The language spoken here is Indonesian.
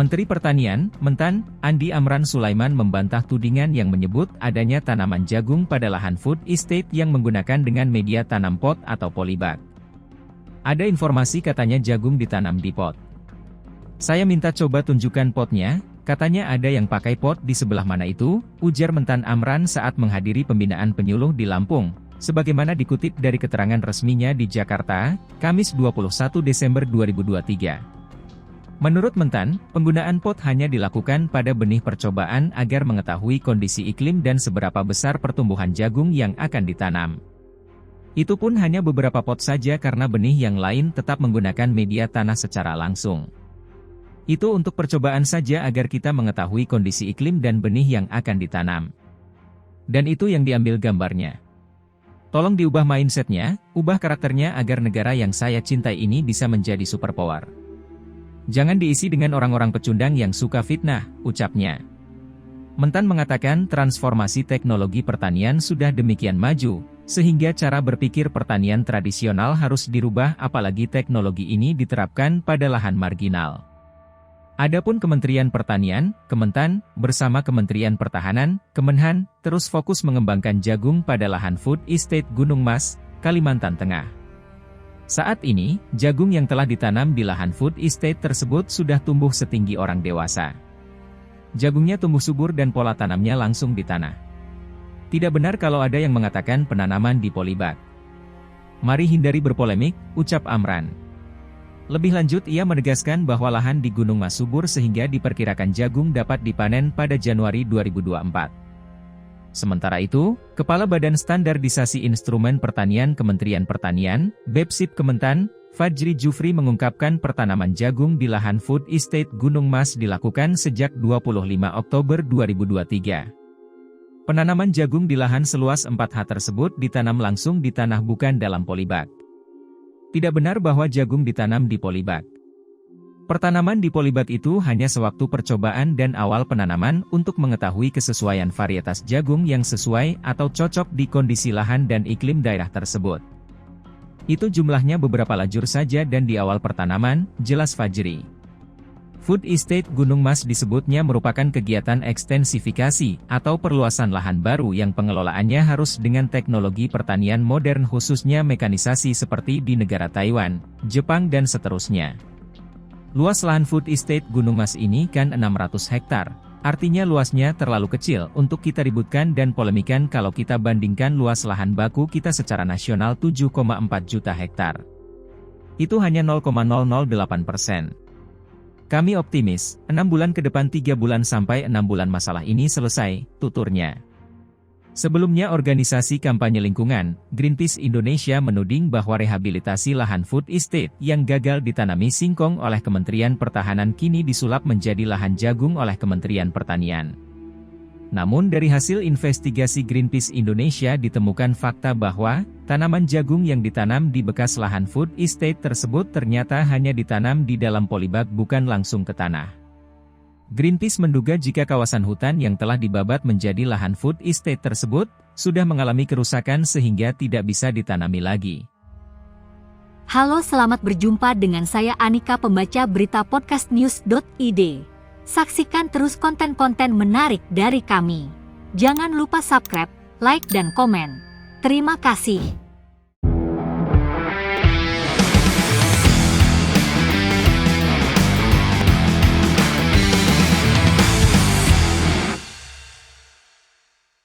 Menteri Pertanian, Mentan, Andi Amran Sulaiman membantah tudingan yang menyebut adanya tanaman jagung pada lahan food estate yang menggunakan dengan media tanam pot atau polybag. Ada informasi katanya jagung ditanam di pot. Saya minta coba tunjukkan potnya, katanya ada yang pakai pot di sebelah mana itu, ujar Mentan Amran saat menghadiri pembinaan penyuluh di Lampung, sebagaimana dikutip dari keterangan resminya di Jakarta, Kamis 21 Desember 2023. Menurut Mentan, penggunaan pot hanya dilakukan pada benih percobaan agar mengetahui kondisi iklim dan seberapa besar pertumbuhan jagung yang akan ditanam. Itu pun hanya beberapa pot saja karena benih yang lain tetap menggunakan media tanah secara langsung. Itu untuk percobaan saja agar kita mengetahui kondisi iklim dan benih yang akan ditanam. Dan itu yang diambil gambarnya. Tolong diubah mindsetnya, ubah karakternya agar negara yang saya cintai ini bisa menjadi superpower. Jangan diisi dengan orang-orang pecundang yang suka fitnah, ucapnya. Mentan mengatakan transformasi teknologi pertanian sudah demikian maju, sehingga cara berpikir pertanian tradisional harus dirubah apalagi teknologi ini diterapkan pada lahan marginal. Adapun Kementerian Pertanian, Kementan, bersama Kementerian Pertahanan, Kemenhan, terus fokus mengembangkan jagung pada lahan food estate Gunung Mas, Kalimantan Tengah. Saat ini, jagung yang telah ditanam di lahan food estate tersebut sudah tumbuh setinggi orang dewasa. Jagungnya tumbuh subur dan pola tanamnya langsung di tanah. Tidak benar kalau ada yang mengatakan penanaman di polybag. Mari hindari berpolemik, ucap Amran. Lebih lanjut ia menegaskan bahwa lahan di Gunung Mas subur sehingga diperkirakan jagung dapat dipanen pada Januari 2024. Sementara itu, Kepala Badan Standarisasi Instrumen Pertanian Kementerian Pertanian, BEPSIP Kementan, Fajri Jufri mengungkapkan pertanaman jagung di lahan food estate Gunung Mas dilakukan sejak 25 Oktober 2023. Penanaman jagung di lahan seluas 4 ha tersebut ditanam langsung di tanah bukan dalam polybag. Tidak benar bahwa jagung ditanam di polybag. Pertanaman di polybag itu hanya sewaktu percobaan dan awal penanaman untuk mengetahui kesesuaian varietas jagung yang sesuai atau cocok di kondisi lahan dan iklim daerah tersebut. Itu jumlahnya beberapa lajur saja dan di awal pertanaman, jelas Fajri. Food estate Gunung Mas disebutnya merupakan kegiatan ekstensifikasi atau perluasan lahan baru yang pengelolaannya harus dengan teknologi pertanian modern khususnya mekanisasi seperti di negara Taiwan, Jepang dan seterusnya. Luas lahan food estate Gunung Mas ini kan 600 hektar, artinya luasnya terlalu kecil untuk kita ributkan dan polemikan kalau kita bandingkan luas lahan baku kita secara nasional 7,4 juta hektar. Itu hanya 0,008%. Kami optimis, 6 bulan ke depan 3 bulan sampai 6 bulan masalah ini selesai, tuturnya. Sebelumnya organisasi kampanye lingkungan, Greenpeace Indonesia menuding bahwa rehabilitasi lahan food estate yang gagal ditanami singkong oleh Kementerian Pertahanan kini disulap menjadi lahan jagung oleh Kementerian Pertanian. Namun dari hasil investigasi Greenpeace Indonesia ditemukan fakta bahwa, tanaman jagung yang ditanam di bekas lahan food estate tersebut ternyata hanya ditanam di dalam polybag bukan langsung ke tanah. Greenpeace menduga jika kawasan hutan yang telah dibabat menjadi lahan food estate tersebut, sudah mengalami kerusakan sehingga tidak bisa ditanami lagi. Halo, selamat berjumpa dengan saya Anika, pembaca berita podcastnews.id. Saksikan terus konten-konten menarik dari kami. Jangan lupa subscribe, like dan komen. Terima kasih.